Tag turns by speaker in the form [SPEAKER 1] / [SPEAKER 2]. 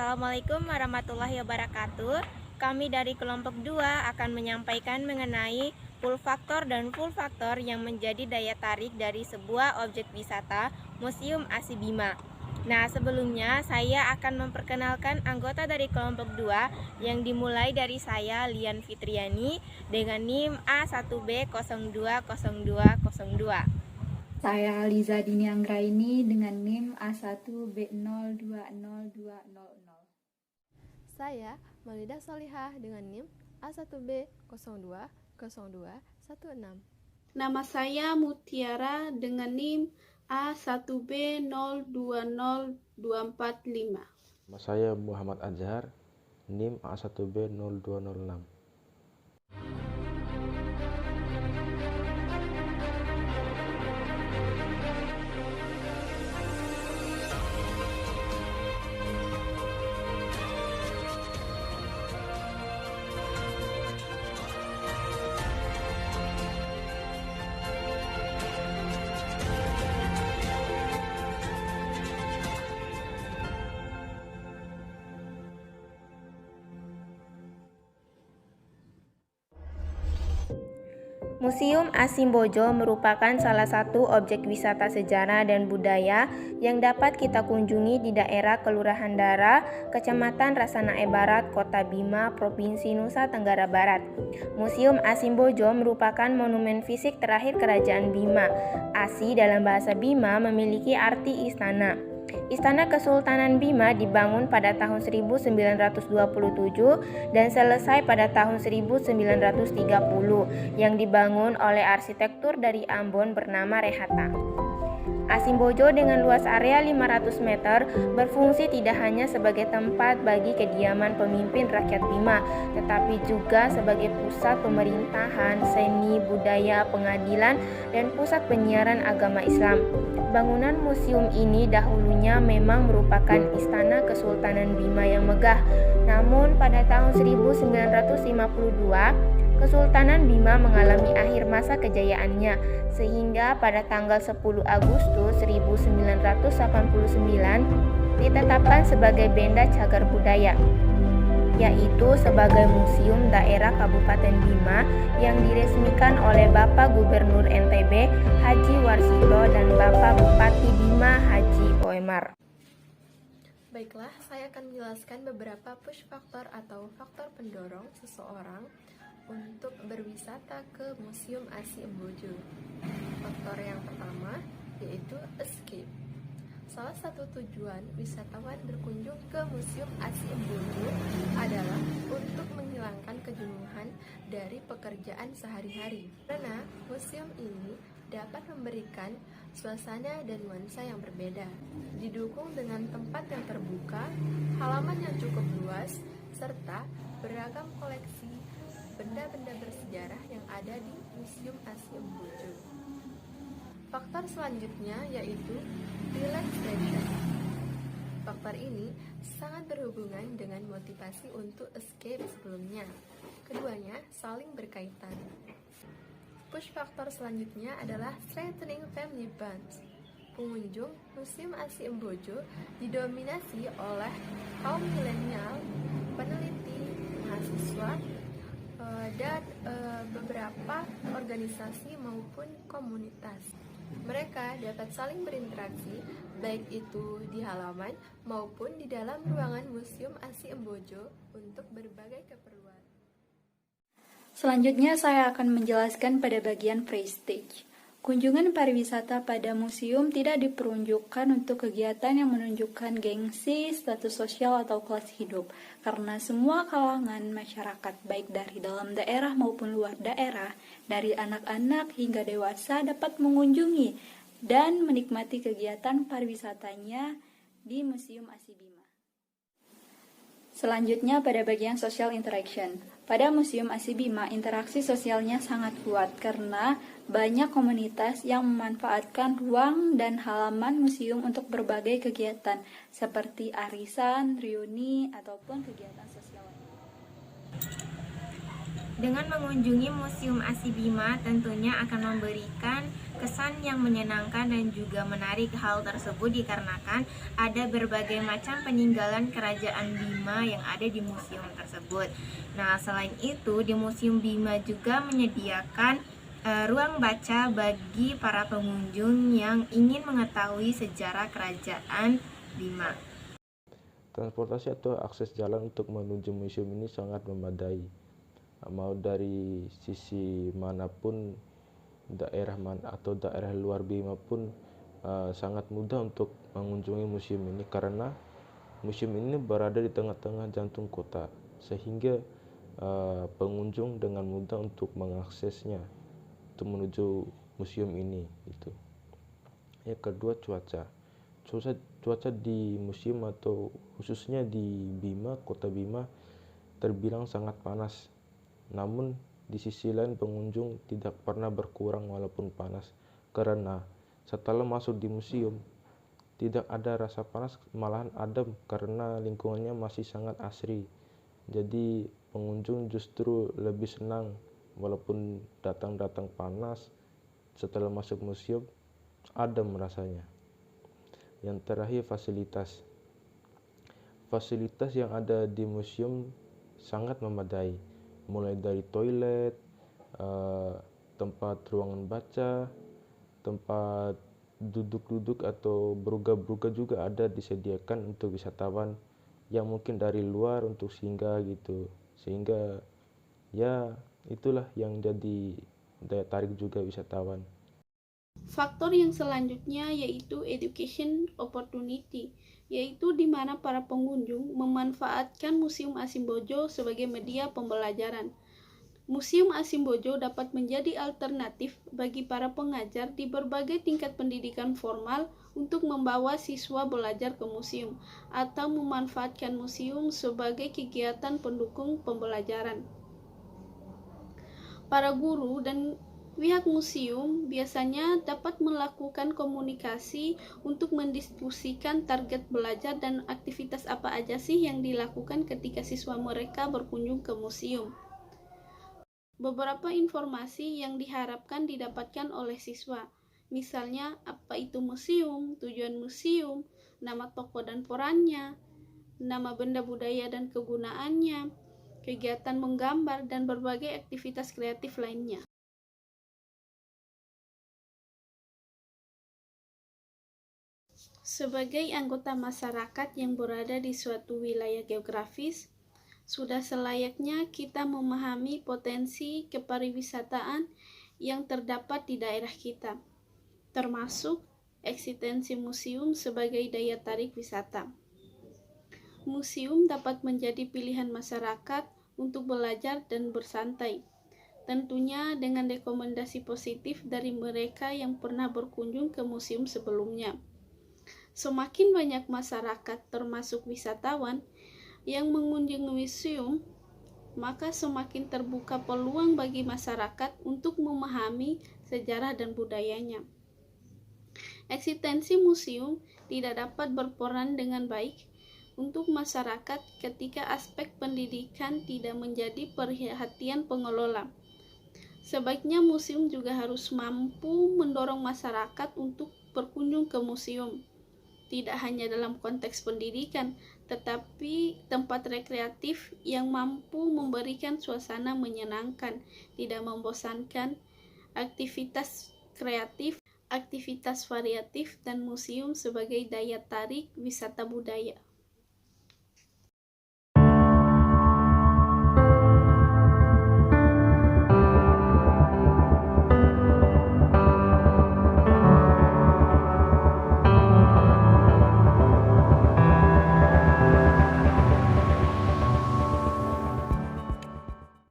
[SPEAKER 1] Assalamualaikum warahmatullahi wabarakatuh. Kami dari kelompok 2 akan menyampaikan mengenai pull faktor dan pull faktor yang menjadi daya tarik dari sebuah objek wisata Museum ASI Bima. Nah, sebelumnya saya akan memperkenalkan anggota dari kelompok 2 yang dimulai dari saya, Lian Fitriani, dengan NIM A1B020202.
[SPEAKER 2] Saya Liza Dini Anggraini dengan NIM A1B020200.
[SPEAKER 3] Saya Maulida Solihah dengan NIM A1B020216.
[SPEAKER 4] Nama saya Mutiara dengan NIM A1B020245.
[SPEAKER 5] Nama saya Muhammad Azhar, NIM A1B0206.
[SPEAKER 1] Museum Asimbojo merupakan salah satu objek wisata sejarah dan budaya yang dapat kita kunjungi di daerah Kelurahan Dara, Kecamatan Rasanae Barat, Kota Bima, Provinsi Nusa Tenggara Barat. Museum Asimbojo merupakan monumen fisik terakhir Kerajaan Bima. Asi dalam bahasa Bima memiliki arti istana. Istana Kesultanan Bima dibangun pada tahun 1927 dan selesai pada tahun 1930 yang dibangun oleh arsitektur dari Ambon bernama Rehata. Asimbojo dengan luas area 500 meter berfungsi tidak hanya sebagai tempat bagi kediaman pemimpin rakyat Bima, tetapi juga sebagai pusat pemerintahan, seni, budaya, pengadilan, dan pusat penyiaran agama Islam. Bangunan museum ini dahulunya memang merupakan istana Kesultanan Bima yang megah, namun pada tahun 1952, Kesultanan Bima mengalami akhir masa kejayaannya, sehingga pada tanggal 10 Agustus 1989 ditetapkan sebagai Benda Cagar Budaya, yaitu sebagai museum daerah Kabupaten Bima yang diresmikan oleh Bapak Gubernur NTB Haji Warsito dan Bapak Bupati Bima Haji Oemar.
[SPEAKER 3] Baiklah, saya akan menjelaskan beberapa push faktor atau faktor pendorong seseorang untuk berwisata ke Museum ASI Embojo. Faktor yang pertama yaitu escape. Salah satu tujuan wisatawan berkunjung ke Museum ASI Embojo adalah untuk menghilangkan kejenuhan dari pekerjaan sehari-hari. Karena museum ini dapat memberikan suasana dan nuansa yang berbeda. Didukung dengan tempat yang terbuka, halaman yang cukup luas, serta beragam koleksi benda-benda bersejarah yang ada di Museum ASI Embojo. Faktor selanjutnya yaitu relaxation. Faktor ini sangat berhubungan dengan motivasi untuk escape sebelumnya. Keduanya saling berkaitan. Push faktor selanjutnya adalah strengthening family bonds. Pengunjung Museum ASI Embojo didominasi oleh kaum milenial, peneliti, mahasiswa, dan beberapa organisasi maupun komunitas. Mereka dapat saling berinteraksi baik itu di halaman maupun di dalam ruangan Museum ASI Embojo untuk berbagai keperluan.
[SPEAKER 2] Selanjutnya saya akan menjelaskan pada bagian prestige. Kunjungan pariwisata pada museum tidak diperuntukkan untuk kegiatan yang menunjukkan gengsi, status sosial, atau kelas hidup, karena semua kalangan masyarakat, baik dari dalam daerah maupun luar daerah, dari anak-anak hingga dewasa dapat mengunjungi dan menikmati kegiatan pariwisatanya di Museum ASI Bima. Selanjutnya pada bagian social interaction. Pada Museum ASI Bima, interaksi sosialnya sangat kuat karena banyak komunitas yang memanfaatkan ruang dan halaman museum untuk berbagai kegiatan seperti arisan, reuni, ataupun kegiatan sosial lainnya.
[SPEAKER 1] Dengan mengunjungi Museum ASI Bima tentunya akan memberikan kesan yang menyenangkan dan juga menarik. Hal tersebut dikarenakan ada berbagai macam peninggalan kerajaan Bima yang ada di museum tersebut. Nah, selain itu di Museum Bima juga menyediakan ruang baca bagi para pengunjung yang ingin mengetahui sejarah kerajaan Bima.
[SPEAKER 5] Transportasi atau akses jalan untuk menuju museum ini sangat memadai. Mau dari sisi manapun, daerah mana atau daerah luar Bima pun sangat mudah untuk mengunjungi museum ini, karena museum ini berada di tengah-tengah jantung kota, sehingga pengunjung dengan mudah untuk mengaksesnya untuk menuju museum ini. Itu. Yang kedua, cuaca di museum atau khususnya di Bima, kota Bima terbilang sangat panas. Namun di sisi lain pengunjung tidak pernah berkurang walaupun panas, karena setelah masuk di museum tidak ada rasa panas, malahan adem karena lingkungannya masih sangat asri. Jadi pengunjung justru lebih senang walaupun datang panas, setelah masuk museum adem rasanya. Yang terakhir, fasilitas yang ada di museum sangat memadai, mulai dari toilet, tempat ruangan baca, tempat duduk-duduk atau beruga-beruga juga ada disediakan untuk wisatawan yang mungkin dari luar untuk singgah gitu. Sehingga ya itulah yang jadi daya tarik juga wisatawan.
[SPEAKER 4] Faktor yang selanjutnya yaitu education opportunity, yaitu di mana para pengunjung memanfaatkan Museum Asimbojo sebagai media pembelajaran. Museum Asimbojo dapat menjadi alternatif bagi para pengajar di berbagai tingkat pendidikan formal untuk membawa siswa belajar ke museum atau memanfaatkan museum sebagai kegiatan pendukung pembelajaran. Para guru dan pihak museum biasanya dapat melakukan komunikasi untuk mendiskusikan target belajar dan aktivitas apa aja sih yang dilakukan ketika siswa mereka berkunjung ke museum. Beberapa informasi yang diharapkan didapatkan oleh siswa, misalnya apa itu museum, tujuan museum, nama tokoh dan perannya, nama benda budaya dan kegunaannya, kegiatan menggambar, dan berbagai aktivitas kreatif lainnya. Sebagai anggota masyarakat yang berada di suatu wilayah geografis, sudah selayaknya kita memahami potensi kepariwisataan yang terdapat di daerah kita, termasuk eksistensi museum sebagai daya tarik wisata. Museum dapat menjadi pilihan masyarakat untuk belajar dan bersantai, tentunya dengan rekomendasi positif dari mereka yang pernah berkunjung ke museum sebelumnya. Semakin banyak masyarakat termasuk wisatawan yang mengunjungi museum, maka semakin terbuka peluang bagi masyarakat untuk memahami sejarah dan budayanya. Eksistensi museum tidak dapat berperan dengan baik untuk masyarakat ketika aspek pendidikan tidak menjadi perhatian pengelola. Sebaiknya museum juga harus mampu mendorong masyarakat untuk berkunjung ke museum, tidak hanya dalam konteks pendidikan, tetapi tempat rekreatif yang mampu memberikan suasana menyenangkan, tidak membosankan, aktivitas kreatif, aktivitas variatif, dan museum sebagai daya tarik wisata budaya.